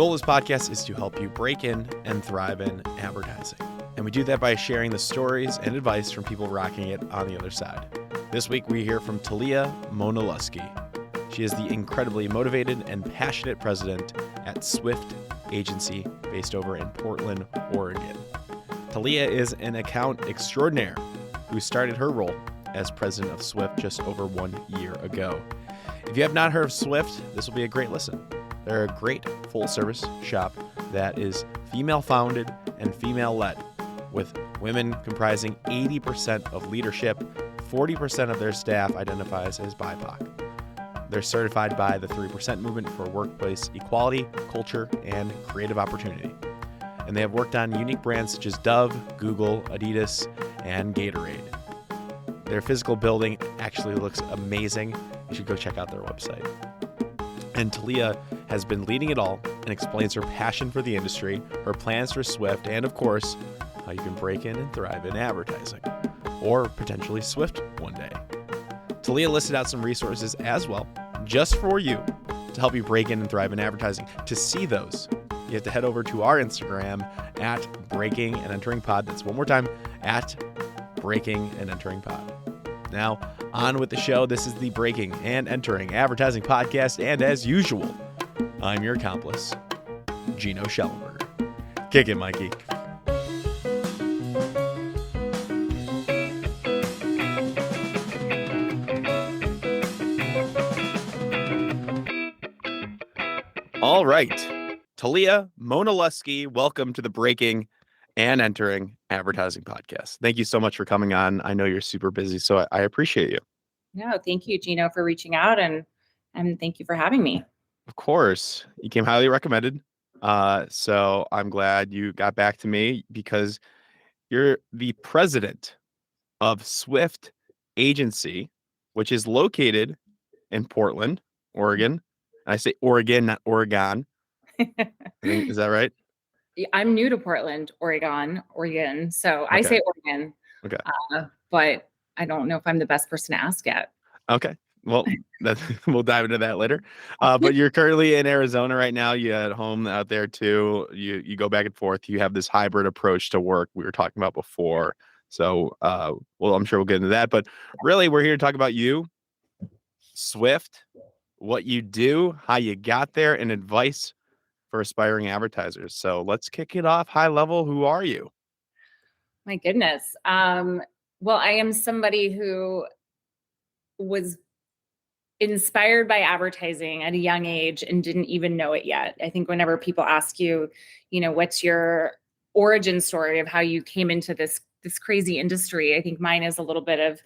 goal of this podcast is to help you break in and thrive in advertising. And we do that by sharing the stories and advice from people rocking it on the other side. This week, we hear from Taleah Mona-Lusky. She is the incredibly motivated and passionate president at Swift Agency based over in Portland, Oregon. Taleah is an account extraordinaire who started her role as president of Swift just over 1 year ago. If you have not heard of Swift, this will be a great listen. They're a great full-service shop that is female-founded and female-led, with women comprising 80% of leadership. 40% of their staff identifies as BIPOC. They're certified by the 3% Movement for workplace equality, culture, and creative opportunity. And they have worked on unique brands such as Dove, Google, Adidas, and Gatorade. Their physical building actually looks amazing. You should go check out their website. And Taleah has been leading it all and explains her passion for the industry, her plans for Swift, and of course, how you can break in and thrive in advertising, or potentially Swift one day. Taleah listed out some resources as well, just for you, to help you break in and thrive in advertising. To see those, you have to head over to our Instagram at Breaking and Entering Pod. That's one more time, at Breaking and Entering Pod. Now, on with the show. This is the Breaking and Entering Advertising Podcast, and as usual, I'm your accomplice, Gino Schellenberger. Kick it, Mikey. All right. Taleah Mona-Lusky, welcome to the Breaking and Entering Advertising Podcast. Thank you so much for coming on. I know you're super busy, so I appreciate you. No, thank you, Gino, for reaching out, and thank you for having me. Of course. You came highly recommended. So I'm glad you got back to me because you're the president of Swift Agency, which is located in Portland, Oregon. I say Oregon, not Oregon. Is that right? I'm new to Portland, Oregon. So okay. I say Oregon. Okay. But I don't know if I'm the best person to ask yet. Okay. Well, we'll dive into that later. But you're currently in Arizona right now. You at home out there too. You go back and forth. You have this hybrid approach to work we were talking about before. So, well, I'm sure we'll get into that. But really, we're here to talk about you, Swift, what you do, how you got there, and advice for aspiring advertisers. So let's kick it off high level. Who are you? My goodness. Well, I am somebody who was inspired by advertising at a young age and didn't even know it yet. I think whenever people ask you, what's your origin story of how you came into this crazy industry, I think mine is a little bit of,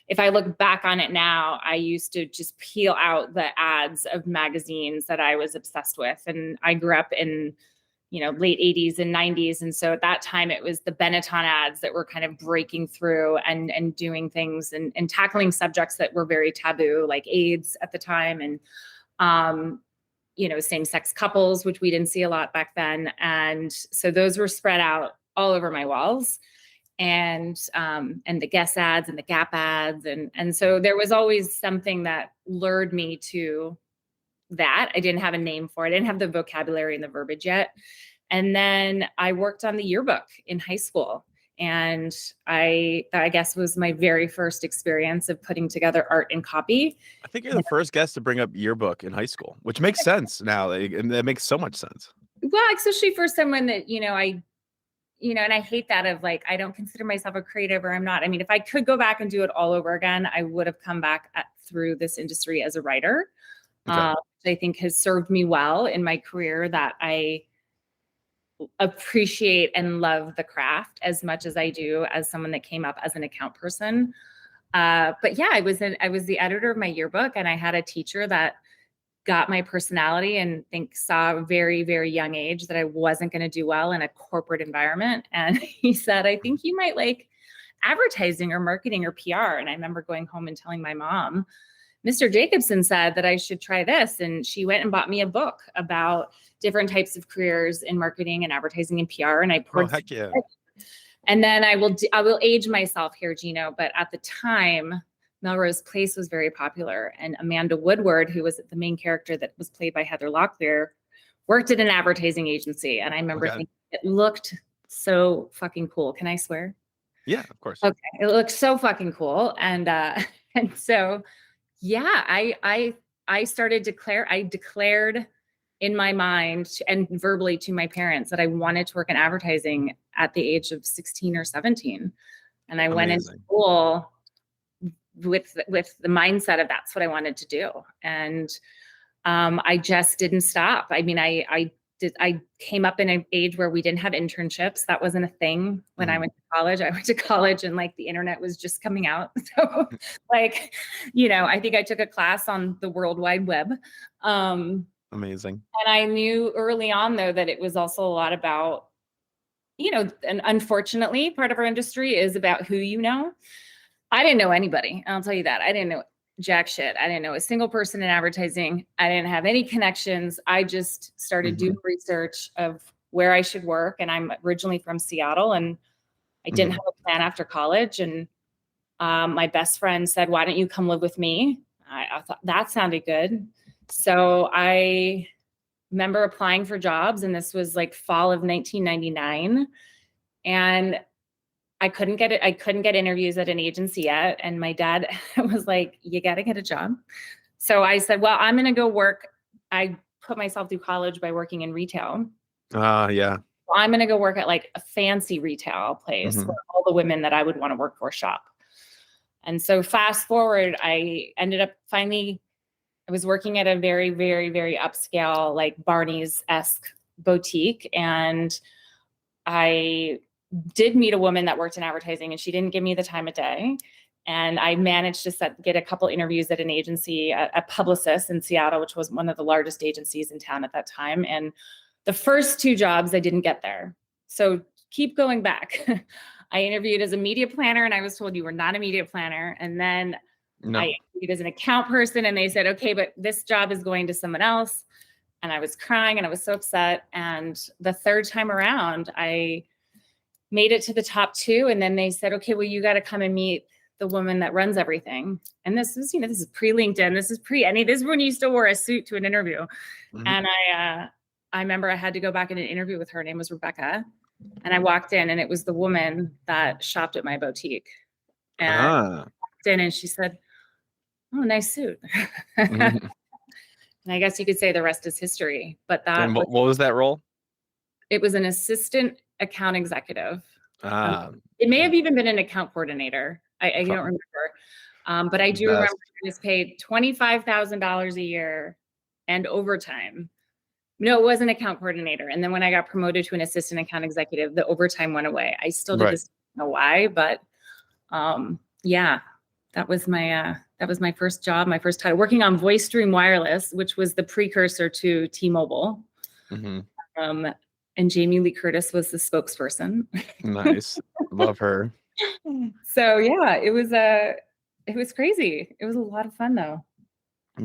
if I look back on it now, I used to just peel out the ads of magazines that I was obsessed with. And I grew up in, late 80s and 90s. And so at that time, it was the Benetton ads that were kind of breaking through and doing things and tackling subjects that were very taboo, like AIDS at the time. And, same-sex couples, which we didn't see a lot back then. And so those were spread out all over my walls. And the Guess ads and the Gap ads. And so there was always something that lured me to that. I didn't have a name for it. I didn't have the vocabulary and the verbiage yet. And then I worked on the yearbook in high school. And I guess was my very first experience of putting together art and copy. I think you're the first guest to bring up yearbook in high school, which makes sense now. And that makes so much sense. Well, especially for someone that, and I hate that of like, I don't consider myself a creative or I'm not. I mean, if I could go back and do it all over again, I would have come back through this industry as a writer. Okay. Which I think has served me well in my career, that I appreciate and love the craft as much as I do as someone that came up as an account person. But yeah, I was the editor of my yearbook, and I had a teacher that got my personality and saw a very, very young age that I wasn't going to do well in a corporate environment. And he said, I think you might like advertising or marketing or PR. And I remember going home and telling my mom, Mr. Jacobson said that I should try this. And she went and bought me a book about different types of careers in marketing and advertising and PR. And I poured heck yeah. And then I will age myself here, Gino, but at the time, Melrose Place was very popular, and Amanda Woodward, who was the main character that was played by Heather Locklear, worked at an advertising agency. And I remember thinking it looked so fucking cool. Can I swear? Yeah, of course. Okay. It looked so fucking cool. And so, yeah, I declared in my mind and verbally to my parents that I wanted to work in advertising at the age of 16 or 17. And I went into school with the mindset of that's what I wanted to do. And I just didn't stop. I mean, I came up in an age where we didn't have internships. That wasn't a thing when I went to college. I went to college and like the internet was just coming out. So like, I think I took a class on the World Wide Web. Amazing. And I knew early on though, that it was also a lot about, and unfortunately part of our industry is about who you know. I didn't know anybody. I'll tell you that. I didn't know jack shit. I didn't know a single person in advertising. I didn't have any connections. I just started doing research of where I should work. And I'm originally from Seattle and I didn't have a plan after college. And my best friend said, why don't you come live with me? I thought that sounded good. So I remember applying for jobs and this was like fall of 1999. And I couldn't get it. I couldn't get interviews at an agency yet. And my dad was like, you got to get a job. So I said, well, I'm going to go work. I put myself through college by working in retail. Yeah. So I'm going to go work at like a fancy retail place where all the women that I would want to work for shop. And so fast forward, I ended up I was working at a very, very, very upscale, like Barney's-esque boutique. And I did meet a woman that worked in advertising and she didn't give me the time of day. And I managed to get a couple interviews at an agency, a Publicis in Seattle, which was one of the largest agencies in town at that time. And the first 2 jobs, I didn't get there. So keep going back. I interviewed as a media planner and I was told you were not a media planner. And then I interviewed as an account person and they said, okay, but this job is going to someone else. And I was crying and I was so upset. And the third time around, I made it to the top 2. And then they said, okay, well, you got to come and meet the woman that runs everything. And this is, this is pre-LinkedIn. This is when you still wore a suit to an interview. And I remember I had to go back in an interview with her. Her name was Rebecca. And I walked in and it was the woman that shopped at my boutique. And I walked in and she said, oh, nice suit. And I guess you could say the rest is history. But what was that role? It was an assistant account executive. It may have even been an account coordinator. I don't remember. But I do remember I was paid $25,000 a year and overtime. No, it was an account coordinator. And then when I got promoted to an assistant account executive, the overtime went away. I still did this, I don't know why, but yeah, that was my first job, my first time working on Voice Stream Wireless, which was the precursor to T-Mobile. And Jamie Lee Curtis was the spokesperson. Nice. Love her. So yeah, it was crazy. It was a lot of fun though.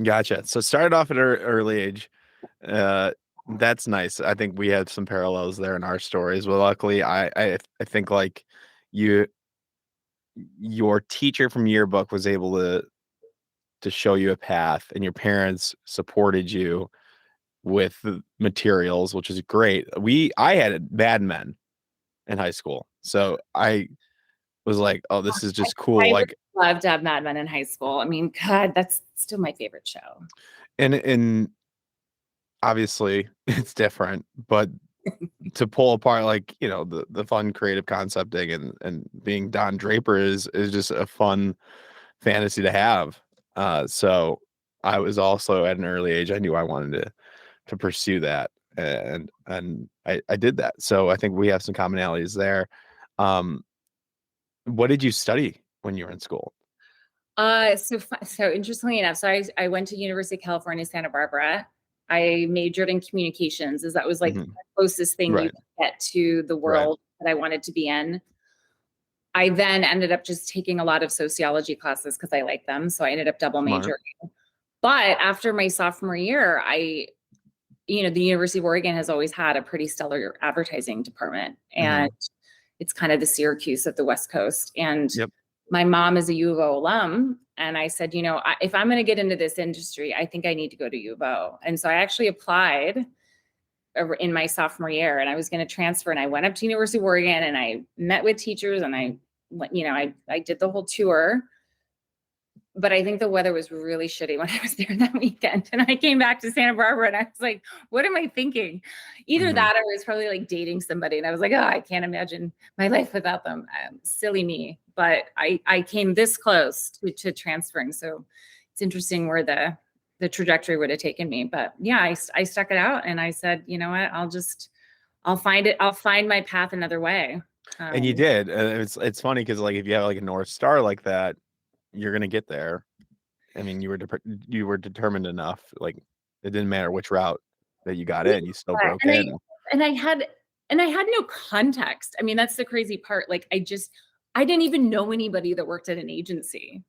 Gotcha. So started off at an early age. That's nice. I think we had some parallels there in our stories. Well, luckily I think like your teacher from yearbook was able to show you a path and your parents supported you with the materials, which is great. I had Mad Men in high school. So I was like, oh, this is just cool. I like loved to have Mad Men in high school. I mean, God, that's still my favorite show. And obviously it's different, but to pull apart like, the fun creative concepting and being Don Draper is just a fun fantasy to have. So I was also at an early age, I knew I wanted to pursue that. And I did that. So I think we have some commonalities there. What did you study when you were in school? So interestingly enough, so I went to University of California, Santa Barbara. I majored in communications, as that was like the closest thing you could get to the world that I wanted to be in. I then ended up just taking a lot of sociology classes because I liked them. So I ended up double majoring. But after my sophomore year, the University of Oregon has always had a pretty stellar advertising department. And it's kind of the Syracuse of the West Coast. And my mom is a U of O alum. And I said, if I'm going to get into this industry, I think I need to go to U of O. And so I actually applied in my sophomore year, and I was going to transfer, and I went up to University of Oregon and I met with teachers, and I went, I did the whole tour. But I think the weather was really shitty when I was there that weekend. And I came back to Santa Barbara and I was like, what am I thinking? Either that or I was probably like dating somebody. And I was like, oh, I can't imagine my life without them. Silly me. But I came this close to transferring. So it's interesting where the trajectory would have taken me. But yeah, I stuck it out and I said, you know what, I'll find it. I'll find my path another way. And you did. It's funny because like if you have like a North Star like that, you're gonna get there. I mean, you were determined enough. Like it didn't matter which route that you got in, you still broke in. And I had no context. I mean, that's the crazy part. Like I didn't even know anybody that worked at an agency.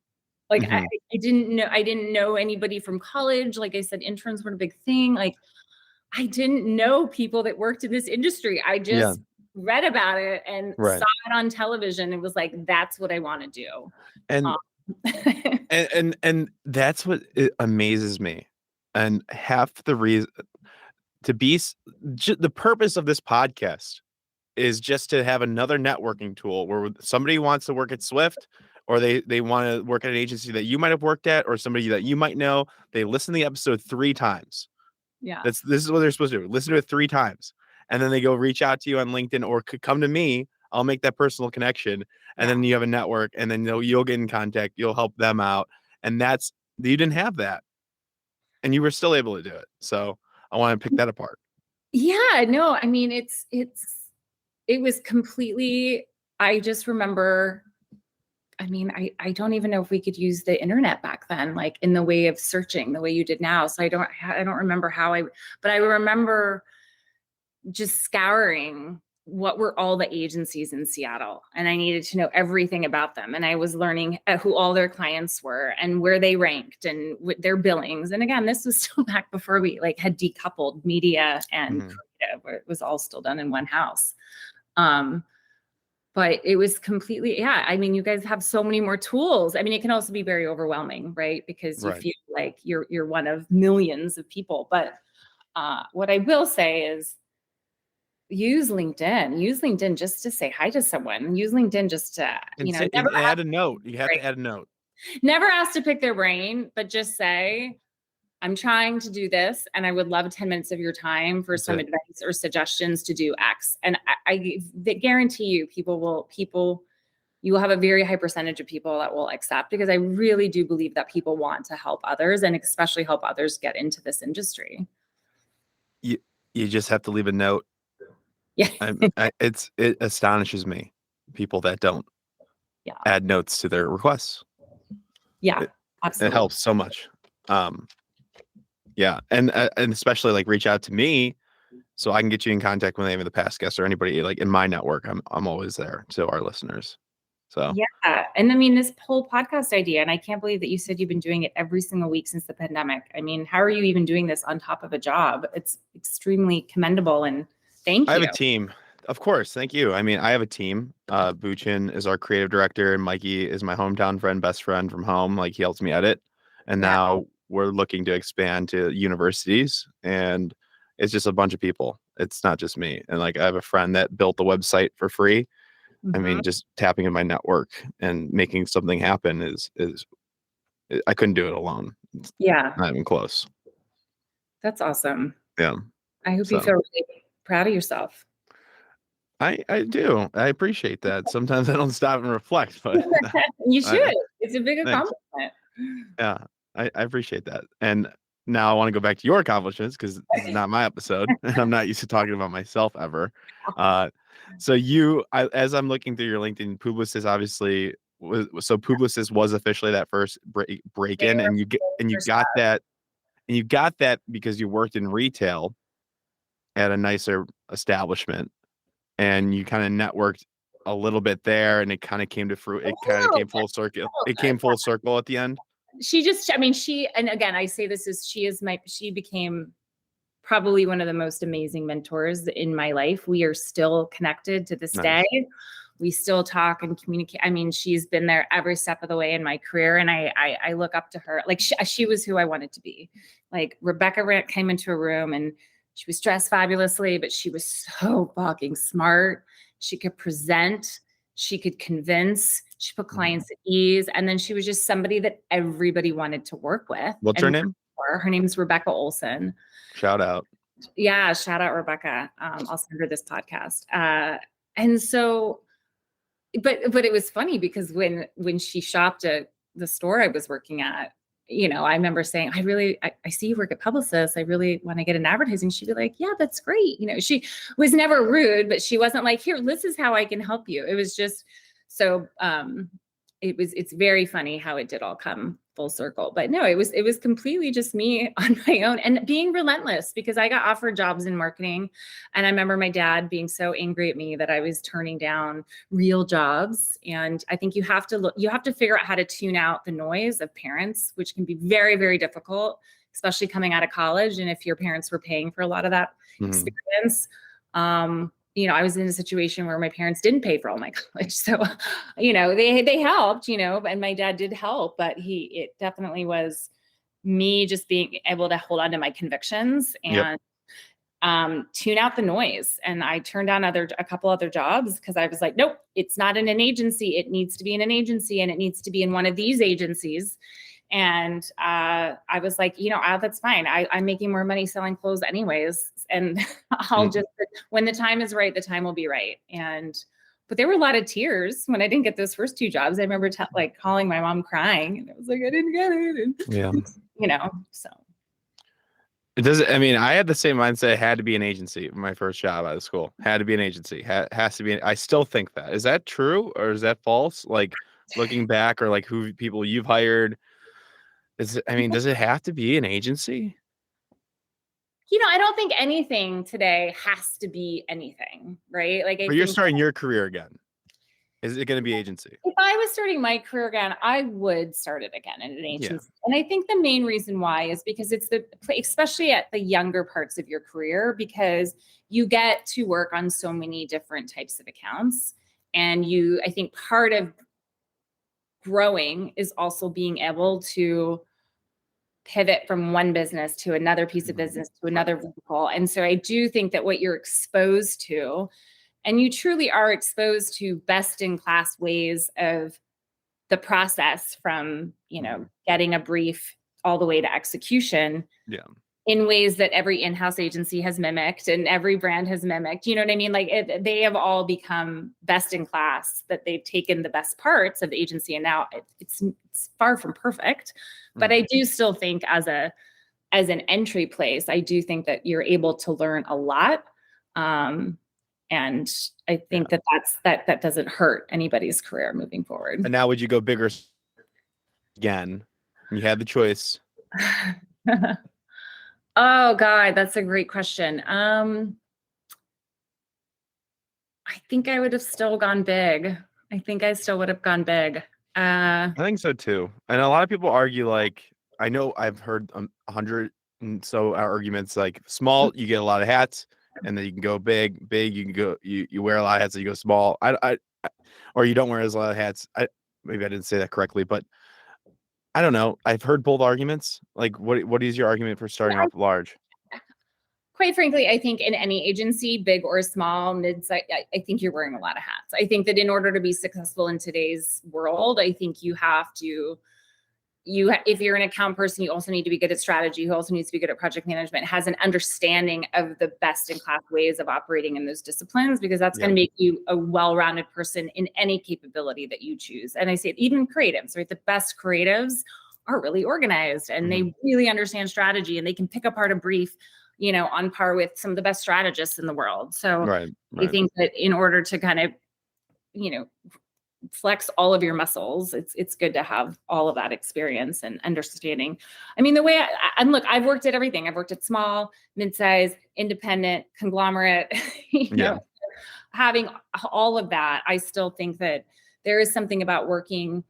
Like I didn't know anybody from college. Like I said, interns were a big thing. Like I didn't know people that worked in this industry. I just read about it and saw it on television and was like, that's what I want to do. And and that's what amazes me. And half the reason the purpose of this podcast is just to have another networking tool where somebody wants to work at Swift, or they want to work at an agency that you might have worked at, or somebody that you might know. They listen to the episode 3 times. Yeah. This is what they're supposed to do. Listen to it 3 times. And then they go reach out to you on LinkedIn or could come to me. I'll make that personal connection. And then you have a network, and then you'll get in contact. You'll help them out. And you didn't have that. And you were still able to do it. So I want to pick that apart. Yeah, no, I mean, it was completely, I just remember, I mean, I don't even know if we could use the internet back then, like in the way of searching the way you did now. So I don't remember but I remember just scouring what were all the agencies in Seattle, and I needed to know everything about them. And I was learning who all their clients were and where they ranked and their billings. And again, this was still back before we like had decoupled media and creative, where it was all still done in one house. But it was completely, I mean, you guys have so many more tools. I mean, it can also be very overwhelming, right? Because you feel like you're one of millions of people. But what I will say is, use LinkedIn just to say hi to someone. Use LinkedIn just to, add a note. You have to add a note. Never ask to pick their brain, but just say, I'm trying to do this and I would love 10 minutes of your time for some advice or suggestions to do X. And I guarantee you you will have a very high percentage of people that will accept, because I really do believe that people want to help others, and especially help others get into this industry. You just have to leave a note. Yeah. It astonishes me, people that don't add notes to their requests. Yeah, absolutely. It helps so much. Yeah. And especially like reach out to me so I can get you in contact with any of the past guests or anybody like in my network. I'm always there to our listeners. So yeah. And I mean, this whole podcast idea, and I can't believe that you said you've been doing it every single week since the pandemic. I mean, how are you even doing this on top of a job? It's extremely commendable, and thank you. I have a team. Of course. Thank you. I mean, I have a team. Buchin is our creative director, and Mikey is my hometown friend, best friend from home. Like he helps me edit. And now we're looking to expand to universities, and it's just a bunch of people. It's not just me. And like, I have a friend that built the website for free. I mean, just tapping in my network and making something happen is I couldn't do it alone. It's not even close. That's awesome. Yeah. I hope you feel really proud of yourself. I do. I appreciate that. Sometimes I don't stop and reflect, but you should. It's a big accomplishment. Yeah, I appreciate that. And now I want to go back to your accomplishments, because this is not my episode, and I'm not used to talking about myself ever. So as I'm looking through your LinkedIn, Publicis obviously Publicis was officially that first break in, and you got that because you worked in retail at a nicer establishment, and you kind of networked a little bit there, and it kind of came to fruit. It kind of came full circle. It came full circle at the end. And again, I say she became probably one of the most amazing mentors in my life. We are still connected to this day. We still talk and communicate. I mean, she's been there every step of the way in my career, and I look up to her. Like she was who I wanted to be. Like Rebecca came into a room and She was dressed fabulously, but she was so fucking smart. She could present, she could convince, she put clients at ease. And then she was just somebody that everybody wanted to work with. What's her name? Her name's Rebecca Olson. Shout out. Yeah, shout out Rebecca. I'll send her this podcast. And so, but it was funny because when she shopped at the store I was working at, I remember saying, I see you work at Publicis. I really want to get in advertising. She'd be like, yeah, that's great. She was never rude, but she wasn't like, here, this is how I can help you. It was just so, it's very funny how it did all come full circle. But no, it was completely just me on my own and being relentless, because I got offered jobs in marketing. And I remember my dad being so angry at me that I was turning down real jobs. And I think you have to figure out how to tune out the noise of parents, which can be very, very difficult, especially coming out of college. And if your parents were paying for a lot of that experience, I was in a situation where my parents didn't pay for all my college. So, they helped, and my dad did help, but it definitely was me just being able to hold on to my convictions and tune out the noise. And I turned down a couple other jobs because I was like, nope, it's not in an agency. It needs to be in an agency, and it needs to be in one of these agencies. And I was like, that's fine. I'm making more money selling clothes anyways. And I'll just, when the time is right, the time will be right. But there were a lot of tears when I didn't get those first two jobs. I remember calling my mom crying, and I was like, I didn't get it. And, so. I had the same mindset. It had to be an agency. My first job out of school had to be an agency. Has to be. I still think that. Is that true or is that false? Like looking back, or like who people you've hired. Does it have to be an agency? I don't think anything today has to be anything, right? Like, but you're starting your career again. Is it going to be agency? If I was starting my career again, I would start it again in an agency. Yeah. And I think the main reason why is because it's especially at the younger parts of your career, because you get to work on so many different types of accounts. And I think part of growing is also being able to pivot from one business to another piece of business to another vertical. And so I do think that what you're exposed to, and you truly are exposed to best in class ways of the process from, getting a brief all the way to execution. Yeah. In ways that every in-house agency has mimicked and every brand has mimicked, you know what I mean? Like they have all become best in class, that they've taken the best parts of the agency. And now it's far from perfect, but I do still think as an entry place, I do think that you're able to learn a lot. And I think that doesn't hurt anybody's career moving forward. And now would you go bigger again? You had the choice. Oh God, that's a great question. I think I would have still gone big. I think I still would have gone big. I think so too. And a lot of people argue, like, I know I've heard 100 and so arguments, like small, you get a lot of hats, and then you can go big, you can go, you wear a lot of hats, and you go small. Or you don't wear as a lot of hats. Maybe I didn't say that correctly, but I don't know. I've heard both arguments. Like, what is your argument for starting off large? Quite frankly, I think in any agency, big or small, mid-size, I think you're wearing a lot of hats. I think that in order to be successful in today's world, I think you have to, if you're an account person, you also need to be good at strategy. You also need to be good at project management, has an understanding of the best in class ways of operating in those disciplines, because that's going to make you a well-rounded person in any capability that you choose. And I say even creatives, right? The best creatives are really organized and they really understand strategy, and they can pick apart a brief, on par with some of the best strategists in the world. So right. I think that in order to kind of, flex all of your muscles, it's good to have all of that experience and understanding. I mean, the way look, I've worked at everything. I've worked at small, mid-size, independent, conglomerate, having all of that. I still think that there is something about working,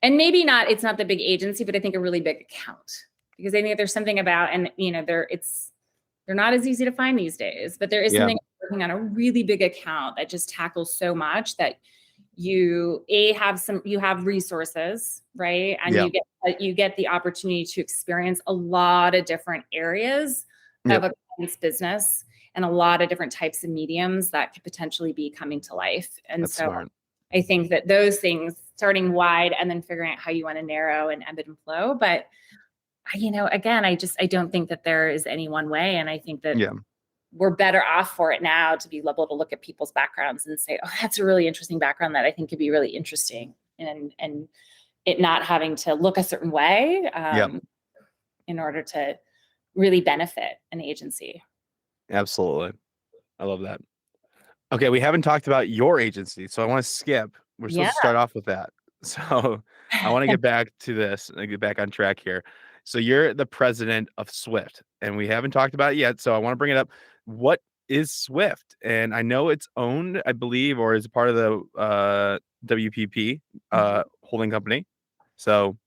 and maybe it's not the big agency, but I think a really big account, because I think there's something about, and they're not as easy to find these days, but there is something working on a really big account that just tackles so much that you have resources, right? And you get the opportunity to experience a lot of different areas of a client's business and a lot of different types of mediums that could potentially be coming to life. And That's so smart. I think that those things, starting wide and then figuring out how you want to narrow and ebb and flow. But, again, I don't think that there is any one way. And I think that we're better off for it now to be able to look at people's backgrounds and say, oh, that's a really interesting background that I think could be really interesting, and it not having to look a certain way in order to really benefit an agency. Absolutely. I love that. Okay, we haven't talked about your agency, so I want to skip. We're supposed to start off with that. So I want to get back to this and get back on track here. So you're the president of Swift, and we haven't talked about it yet, so I want to bring it up. What is Swift? And I know it's owned, I believe, or is part of the WPP holding company. So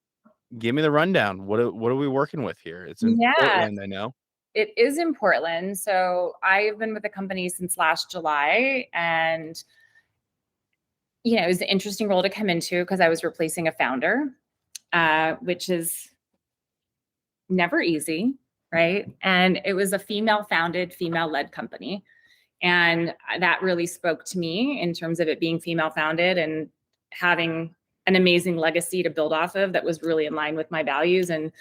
give me the rundown. What are we working with here? It's in Portland, I know. It is in Portland. So I've been with the company since last July, and it was an interesting role to come into because I was replacing a founder, which is never easy, right? And it was a female-founded, female-led company. And that really spoke to me in terms of it being female-founded and having an amazing legacy to build off of that was really in line with my values. And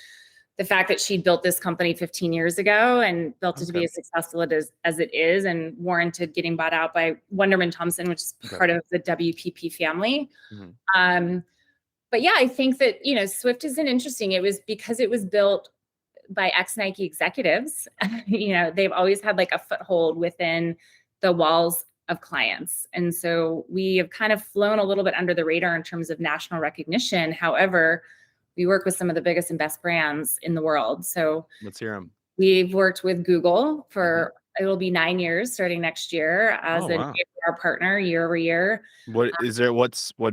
the fact that she built this company 15 years ago and built it to be as successful as it is, and warranted getting bought out by Wunderman Thompson, which is part of the WPP family. But yeah, I think that, Swift isn't interesting. It was because it was built by ex-Nike executives. They've always had like a foothold within the walls of clients. And so we have kind of flown a little bit under the radar in terms of national recognition. However, we work with some of the biggest and best brands in the world. So let's hear them. We've worked with Google for, it will be 9 years starting next year as our partner year over year. What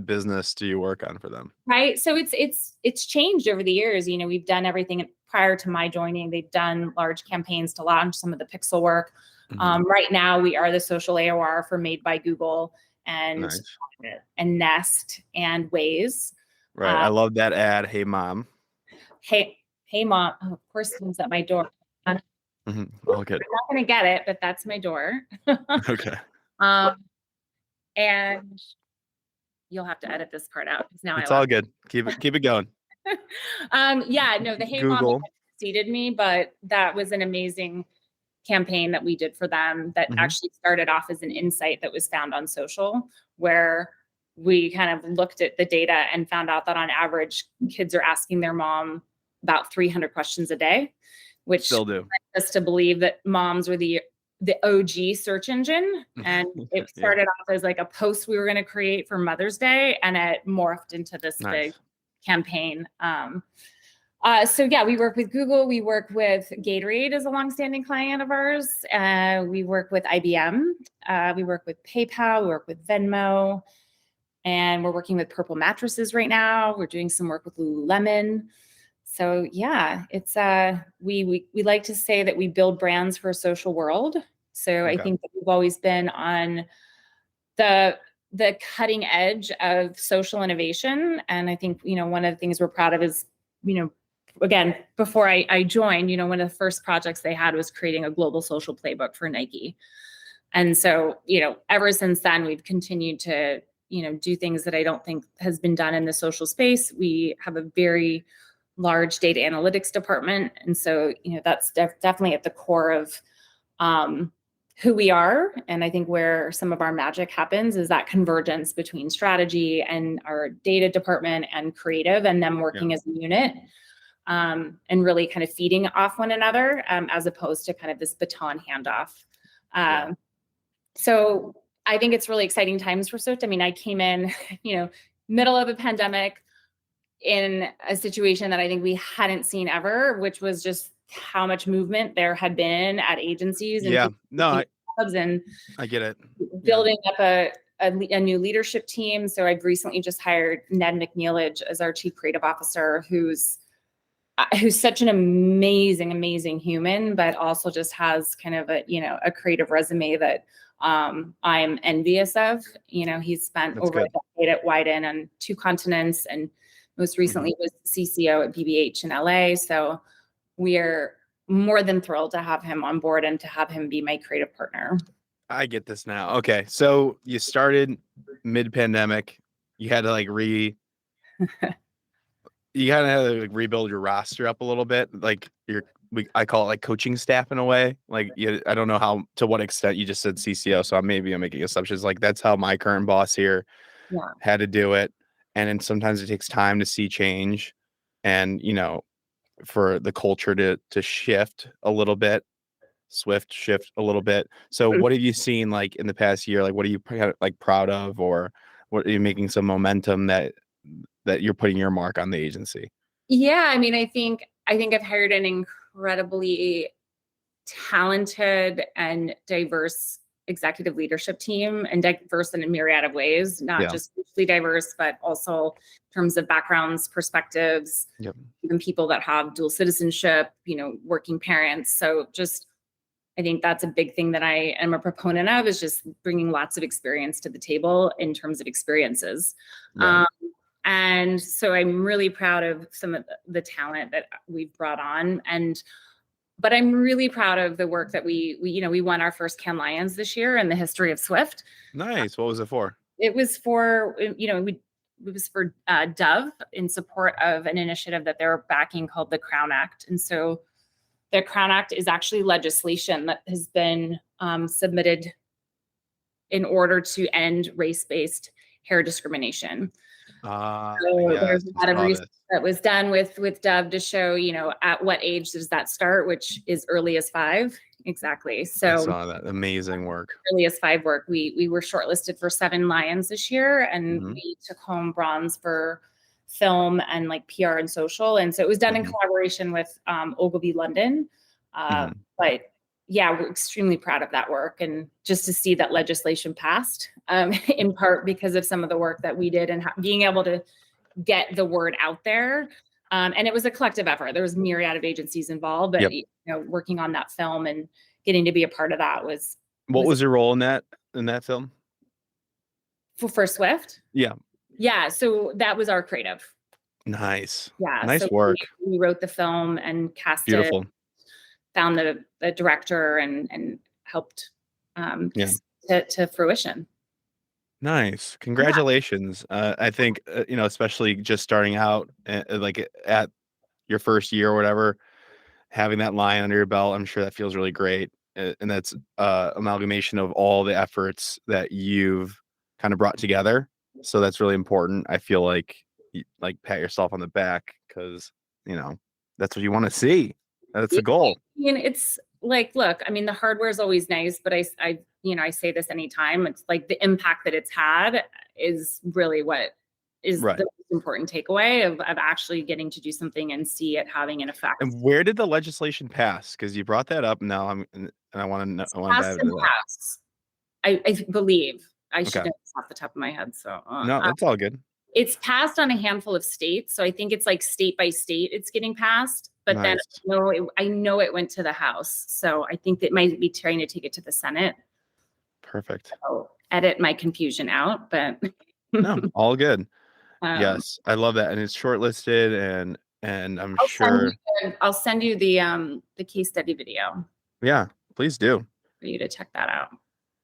business do you work on for them? Right. So it's changed over the years. We've done everything prior to my joining. They've done large campaigns to launch some of the pixel work. Right now we are the social AOR for Made by Google and Nest and Waze. Right. I love that ad. Hey, mom. Hey, mom. Oh, of course, it's at my door. All good. I'm not going to get it, but that's my door. Okay. And you'll have to edit this part out because now it's all good. Keep it going. The Hey Google. Mom preceded me, but that was an amazing campaign that we did for them that actually started off as an insight that was found on social, where we kind of looked at the data and found out that on average, kids are asking their mom about 300 questions a day, which still do. led us to believe that moms were the OG search engine. And it started off as like a post we were going to create for Mother's Day, and it morphed into this big campaign. We work with Google. We work with Gatorade as a longstanding client of ours. We work with IBM. We work with PayPal. We work with Venmo. And we're working with Purple Mattresses right now. We're doing some work with Lululemon. So yeah, it's we like to say that we build brands for a social world. So I think that we've always been on the cutting edge of social innovation. And I think, one of the things we're proud of is, again, before I joined, one of the first projects they had was creating a global social playbook for Nike. And so, ever since then, we've continued to, do things that I don't think has been done in the social space. We have a very large data analytics department. And so, that's definitely at the core of who we are. And I think where some of our magic happens is that convergence between strategy and our data department and creative, and them working as a unit, and really kind of feeding off one another, as opposed to kind of this baton handoff. So I think it's really exciting times for Swift. I mean, I came in, middle of a pandemic in a situation that I think we hadn't seen ever, which was just how much movement there had been at agencies and clubs, and I get it. Building up a new leadership team. So I've recently just hired Ned McNeilage as our chief creative officer, who's such an amazing human, but also just has kind of a creative resume that I'm envious of. He's spent over a decade at Wyden on 2 continents, and most recently was CCO at BBH in LA. So we're more than thrilled to have him on board and to have him be my creative partner. I get this now. Okay. So you started mid-pandemic. You had to like you kind of had to like rebuild your roster up a little bit. Like I call it like coaching staff in a way. Like I don't know to what extent you just said CCO. So I'm making assumptions. Like that's how my current boss here had to do it. And then sometimes it takes time to see change and, for the culture to shift a little bit, shift a little bit. So what have you seen like in the past year? Like, what are you like proud of, or what are you making some momentum that you're putting your mark on the agency? Yeah. I mean, I think I've hired an incredibly talented and diverse executive leadership team, and diverse in a myriad of ways, not just hugely diverse, but also in terms of backgrounds, perspectives, even people that have dual citizenship, working parents. So I think that's a big thing that I am a proponent of, is just bringing lots of experience to the table in terms of experiences. And so I'm really proud of some of the talent that we've brought on. But I'm really proud of the work that we won our first Cannes Lions this year in the history of Swift. Nice. What was it for? It was for, Dove, in support of an initiative that they're backing called the Crown Act. And so the Crown Act is actually legislation that has been submitted in order to end race-based hair discrimination. There's a lot of research that was done with Dove to show, at what age does that start, which is early as 5. Exactly. So I saw that. Amazing work. Early as 5 work. We were shortlisted for 7 Lions this year, and we took home bronze for film and like PR and social. And so it was done in collaboration with Ogilvy London. But yeah, we're extremely proud of that work, and just to see that legislation passed, in part because of some of the work that we did and being able to get the word out there. And it was a collective effort. There was a myriad of agencies involved, but working on that film and getting to be a part of that was. What was your role in that film? For Swift? Yeah. So that was our creative. Nice. Yeah. Nice work. We wrote the film and cast Beautiful. it. Found the director and helped to fruition. Nice. Congratulations. I think, especially just starting out like at your first year or whatever, having that line under your belt, I'm sure that feels really great. And that's amalgamation of all the efforts that you've kind of brought together. So that's really important. I feel like pat yourself on the back, because, that's what you want to see. That's the goal. It's like, look, the hardware is always nice, but I say this anytime. It's like the impact that it's had is really what is the most important takeaway of actually getting to do something and see it having an effect. And where did the legislation pass? Because you brought that up. Now I want to know. I want to dive into that. I believe I should know this off the top of my head. So no, that's all good. It's passed on a handful of states, so I think it's like state by state it's getting passed. But then I know it went to the House, so I think that might be trying to take it to the Senate. Perfect. So edit my confusion out, but no, all good. Yes, I love that, and it's shortlisted, and I'll send you the case study video. Yeah, please do. For you to check that out.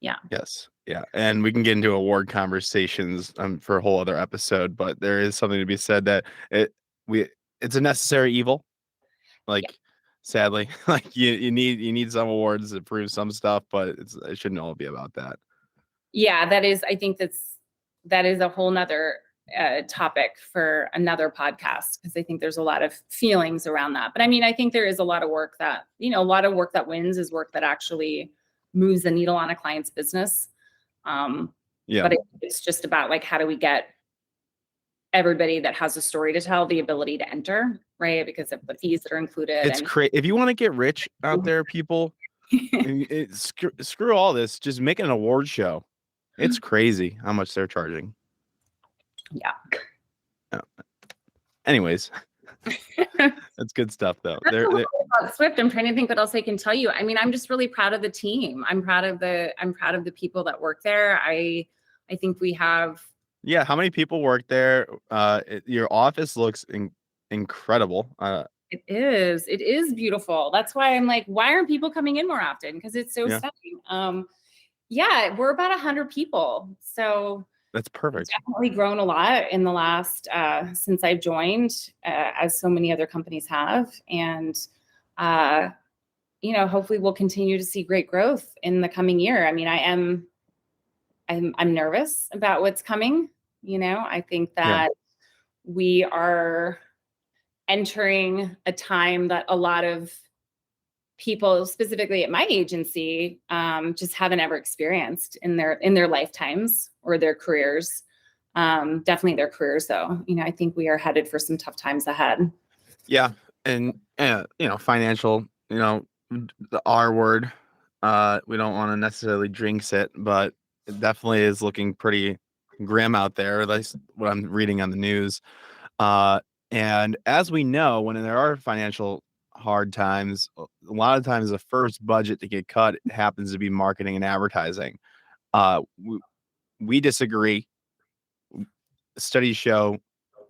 Yeah. Yes. Yeah. And we can get into award conversations for a whole other episode, but there is something to be said that it's a necessary evil. Sadly, like you need some awards to prove some stuff, but it shouldn't all be about that. Yeah, I think that is a whole nother topic for another podcast, because I think there's a lot of feelings around that. But I think there is a lot of work that, wins is work that actually moves the needle on a client's business. But it's just about like, how do we get everybody that has a story to tell the ability to enter, right? Because of the fees that are included. It's crazy. If you want to get rich out there, people, screw all this. Just make an award show. It's crazy how much they're charging. Yeah. Anyways, that's good stuff, though. Swift. I'm trying to think what else I can tell you. I'm just really proud of the team. I'm proud of the people that work there. I think we have. Yeah. How many people work there? Your office looks incredible. It is. It is beautiful. That's why I'm like, why aren't people coming in more often? Because it's so Yeah, stunning. Yeah, we're about 100 people. So that's it's perfect. definitely grown a lot in the last since I've joined, as so many other companies have. And hopefully we'll continue to see great growth in the coming year. I mean, I'm nervous about what's coming. I think Yeah, that we are entering a time that a lot of people, specifically at my agency, just haven't ever experienced in their lifetimes or their careers. Definitely their careers, though. I think we are headed for some tough times ahead. yeah, and financial, the R word. We don't want to necessarily jinx it, but it definitely is looking pretty grim out there. That's what I'm reading on the news. Uh, and as we know, when there are financial hard times, a lot of times the first budget to get cut happens to be marketing and advertising. Uh, we disagree. Studies show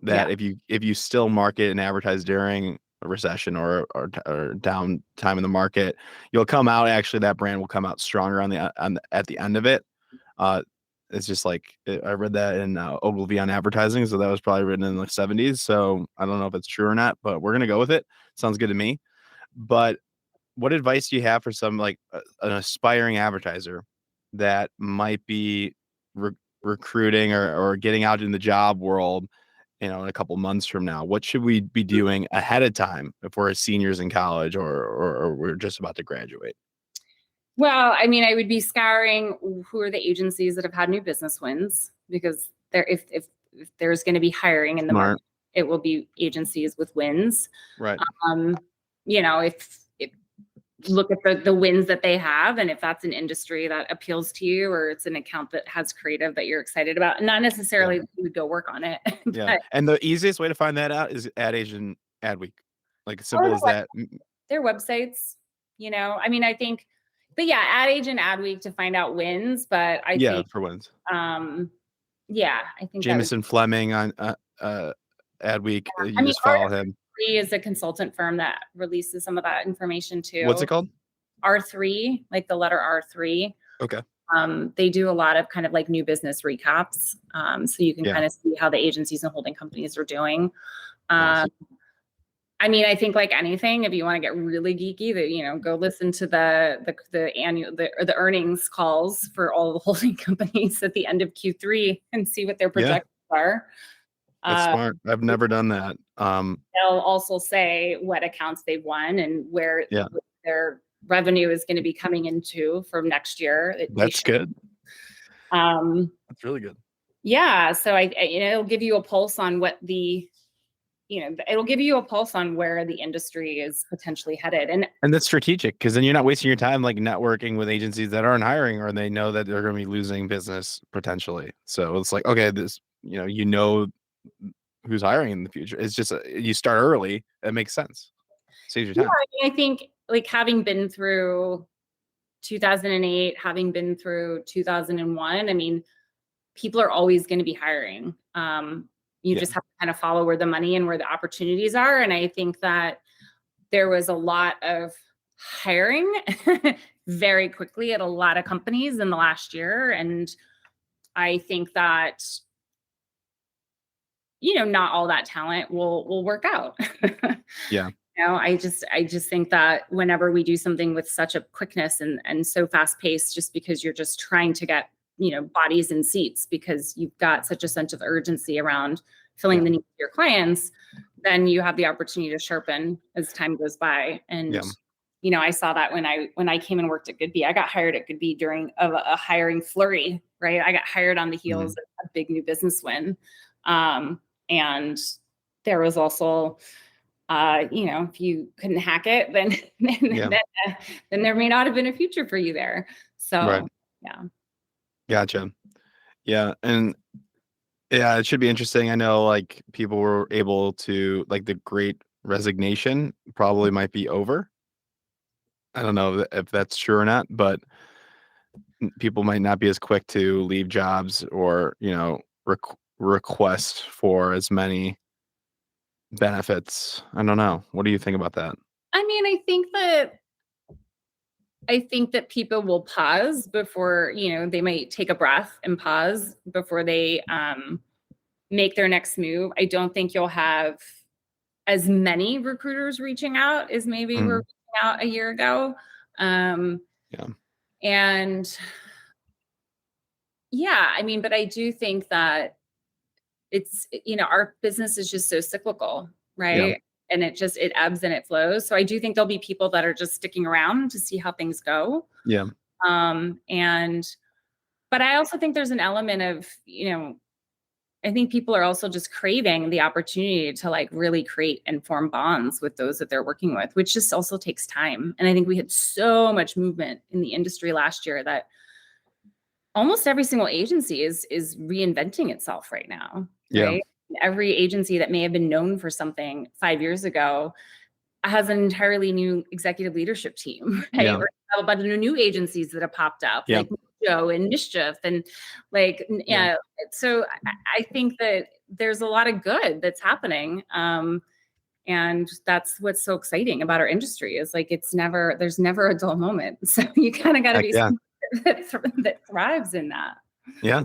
Yeah. that if you still market and advertise during a recession or down time in the market, you'll come out, actually that brand will come out stronger at the end of it. Uh, it's just like I read that in Ogilvy on advertising, so that was probably written in the 70s. So I don't know if it's true or not, but we're gonna go with it. Sounds good to me. But what advice do you have for some like an aspiring advertiser that might be re- recruiting or getting out in the job world, in a couple months from now? What should we be doing ahead of time if we're seniors in college or we're just about to graduate? Well, I mean, I would be scouring who are the agencies that have had new business wins, because if there's going to be hiring in the Smart. market, it will be agencies with wins. Right. Um, if look at the wins that they have, and if that's an industry that appeals to you, or it's an account that has creative that you're excited about, and not necessarily Yeah. that you would go work on it. Yeah. But And the easiest way to find that out is Ad Age and Adweek. Like or simple as that. their websites, I mean, I think, but yeah, Ad Age and Adweek to find out wins. But I Yeah, think, for wins. yeah, I think that would. Jameson Fleming on Adweek. I You mean, just follow him. R3 is a consultant firm that releases some of that information What's too. it called? R3, like the letter R3. Okay. They do a lot of kind of like new business recaps. So you can Yeah. kind of see how the agencies and holding companies are doing. Nice. I mean, I think like anything, if you want to get really geeky, go listen to the annual or the earnings calls for all the holding companies at the end of Q3 and see what their Yeah, projections are. that's Uh, smart. I've never done that. they'll also say what accounts they've won and where Yeah, their revenue is going to be coming into from next year. that's good. That's really good. Yeah, so it'll give you a pulse on it'll give you a pulse on where the industry is potentially headed. And that's strategic because then you're not wasting your time like networking with agencies that aren't hiring or they know that they're going to be losing business potentially. So it's like, okay, who's hiring in the future. It's just you start early. It makes sense. Saves your Yeah, time. I mean, I think like having been through 2008, having been through 2001, I mean, people are always going to be hiring. You Yeah. just have to kind of follow where the money and where the opportunities are. And I think that there was a lot of hiring very quickly at a lot of companies in the last year. And I think that, not all that talent will work out. Yeah. I just think that whenever we do something with such a quickness and so fast paced, just because you're just trying to get, bodies in seats because you've got such a sense of urgency around filling the needs of your clients, then you have the opportunity to sharpen as time goes by. And, Yeah. I saw that when I came and worked at Goodby. I got hired at Goodby during a hiring flurry, right? I got hired on the heels of a big new business win. And there was also, if you couldn't hack it, then then there may not have been a future for you there. Right. So yeah. Gotcha. Yeah. And yeah, it should be interesting. I know like people were able to like the great resignation probably might be over. I don't know if that's true or not, but people might not be as quick to leave jobs or, request for as many benefits. I don't know. What do you think about that? I mean, I think that people will pause before, they might take a breath and pause before they make their next move. I don't think you'll have as many recruiters reaching out as maybe were Mm, reaching out a year ago. yeah. And yeah, I mean, but I do think that it's, our business is just so cyclical, Yeah. right? And it ebbs and it flows. So I do think there'll be people that are just sticking around to see how things go. Yeah. And but I also think there's an element of, I think people are also just craving the opportunity to like really create and form bonds with those that they're working with, which just also takes time. And I think we had so much movement in the industry last year that almost every single agency is reinventing itself right now, Yeah. right? Every agency that may have been known for something 5 years ago has an entirely new executive leadership team, right? Yeah. Or a bunch of new agencies that have popped up, Yeah. like Joe and Mischief, and like, Yeah. yeah. So I think that there's a lot of good that's happening, and that's what's so exciting about our industry is like there's never a dull moment. So you kind of got to Heck be yeah. that thrives in that. Yeah.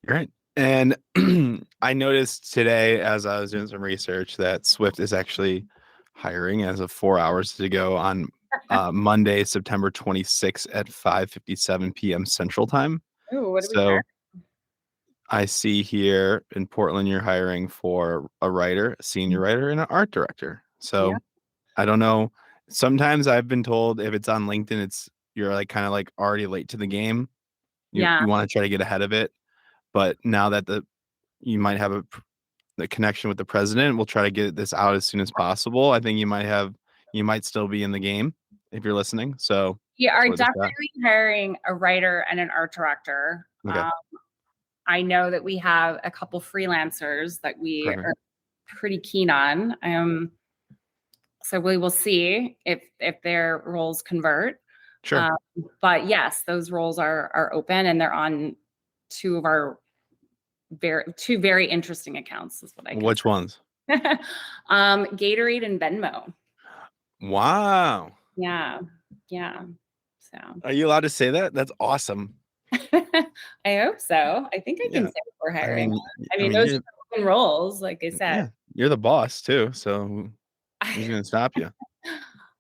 Great. And I noticed today as I was doing some research that Swift is actually hiring as of 4 hours ago on Monday, September 26th at 5:57 p.m. Central Time. Ooh, what do we hire? So I see here in Portland, you're hiring for a writer, a senior writer, and an art director. Yeah, So I don't know. Sometimes I've been told if it's on LinkedIn, you're like kind of like already late to the game. yeah. You want to try to get ahead of it. But now that you might have the connection with the president, we'll try to get this out as soon as possible. I think you might still be in the game if you're listening. So You that's are where this at. definitely hiring a writer and an art director. Okay, I know that we have a couple freelancers that we perfect. are pretty keen on. So we will see if their roles convert. Sure. Um, but yes, those roles are open and they're on two of our two very interesting accounts, is what I can Which ones? say. Gatorade and Venmo. Wow. Yeah, yeah. So Are you allowed to say that? That's awesome. I hope so. I think I can Yeah. say we're I hiring. mean, I I mean, mean, those are open roles, like I said. yeah, you're the boss too. So who's gonna stop you?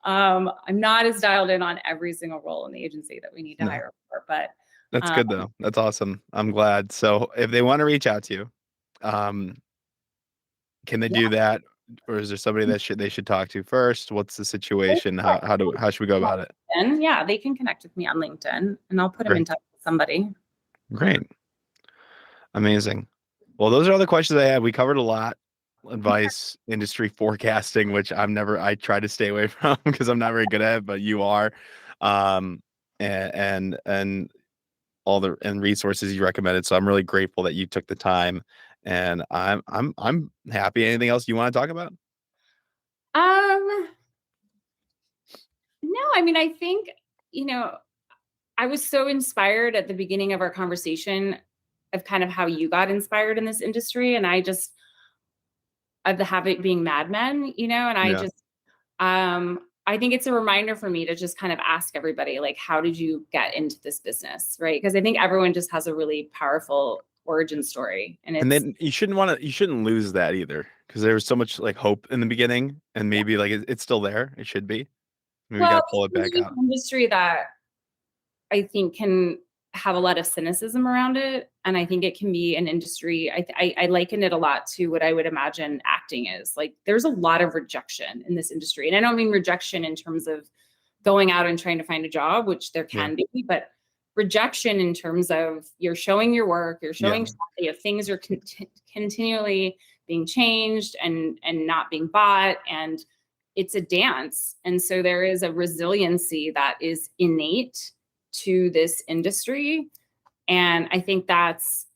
I'm not as dialed in on every single role in the agency that we need to No, hire for, but that's um, good though. That's awesome. I'm glad. So if they want to reach out to you, um, can they yeah. do that, or is there somebody that they should talk to first? What's the situation? How should we go about it? And yeah, they can connect with me on LinkedIn and I'll put them in Great, touch with somebody. great, amazing. Well, those are all the questions I had. We covered a lot. Advice, industry forecasting, which I try to stay away from because I'm not very good at it, but you are. Um, and all the resources you recommended. So I'm really grateful that you took the time, and I'm happy. Anything else you want to talk about? Um, no, I mean, I think, you know, I was so inspired at the beginning of our conversation of kind of how you got inspired in this industry. And I just, of the habit being Mad Men, and Yeah, I think it's a reminder for me to just kind of ask everybody, like, how did you get into this business? Right. Because I think everyone just has a really powerful origin story. And and it's, then you shouldn't lose that either because there was so much like hope in the beginning, and maybe like it's still there. It should be. Maybe we got well, to pull it it's back an out. industry that I think can have a lot of cynicism around it. And I think it can be an industry. I liken it a lot to what I would imagine acting is. Like there's a lot of rejection in this industry. And I don't mean rejection in terms of going out and trying to find a job, which there Yeah, can be, but rejection in terms of you're showing your work, you're yeah, showing things are continually being changed and not being bought. And it's a dance. And so there is a resiliency that is innate to this industry. And I think that's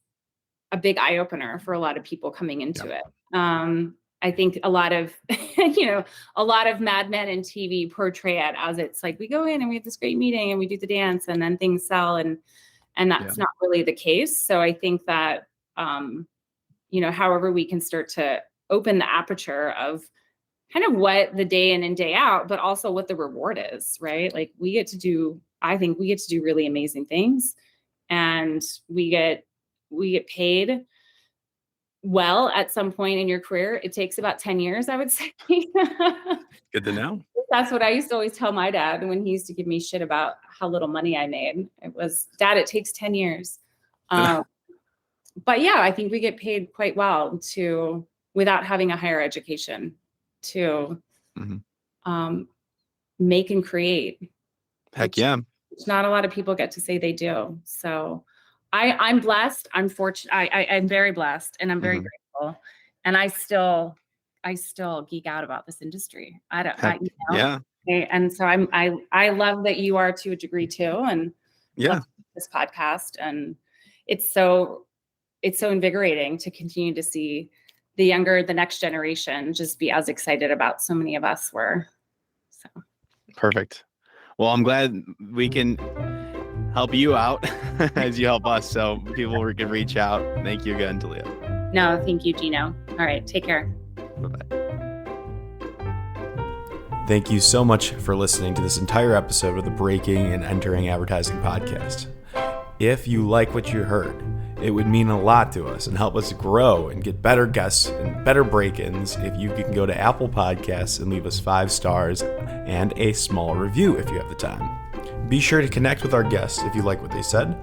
a big eye opener for a lot of people coming yeah, into it. I think a lot of, a lot of Mad Men and TV portray it as it's like we go in and we have this great meeting and we do the dance and then things sell and yeah, that's not really the case. So I think that, however we can start to open the aperture of kind of what the day in and day out, but also what the reward is, right? Like I think we get to do really amazing things, and we get paid well at some point in your career. It takes about 10 years, I would say. Good to know. That's what I used to always tell my dad when he used to give me shit about how little money I made. It was, Dad, it takes 10 years. But yeah, I think we get paid quite well without having a higher education, to make and create. Heck yeah. Which not a lot of people get to say they do. So I'm blessed. I'm fortunate. I'm very blessed, and I'm very grateful. And I still geek out about this industry. Yeah. And so I love that you are to a degree too. And this podcast, and it's so invigorating to continue to see the next generation just be as excited about so many of us were. So perfect. Well, I'm glad we can help you out as you help us, so people can reach out. Thank you again, Taleah. No, thank you, Gino. All right, take care. Bye-bye. Thank you so much for listening to this entire episode of the Breaking and Entering Advertising podcast. If you like what you heard, it would mean a lot to us and help us grow and get better guests and better break-ins if you can go to Apple Podcasts and leave us 5 stars and a small review if you have the time. Be sure to connect with our guests if you like what they said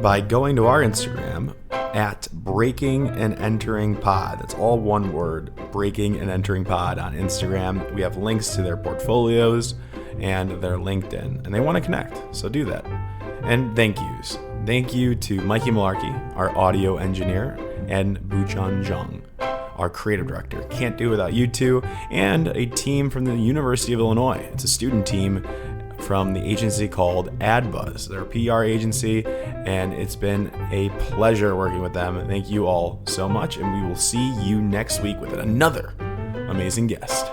by going to our Instagram at Breaking and Entering Pod. That's all one word, Breaking and Entering Pod on Instagram. We have links to their portfolios and their LinkedIn, and they want to connect, so do that. And thank yous. Thank you to Mikey Malarkey, our audio engineer, and Buchan Zhang, our creative director. Can't do without you two, and a team from the University of Illinois. It's a student team from the agency called AdBuzz. They're a PR agency, and it's been a pleasure working with them. Thank you all so much, and we will see you next week with another amazing guest.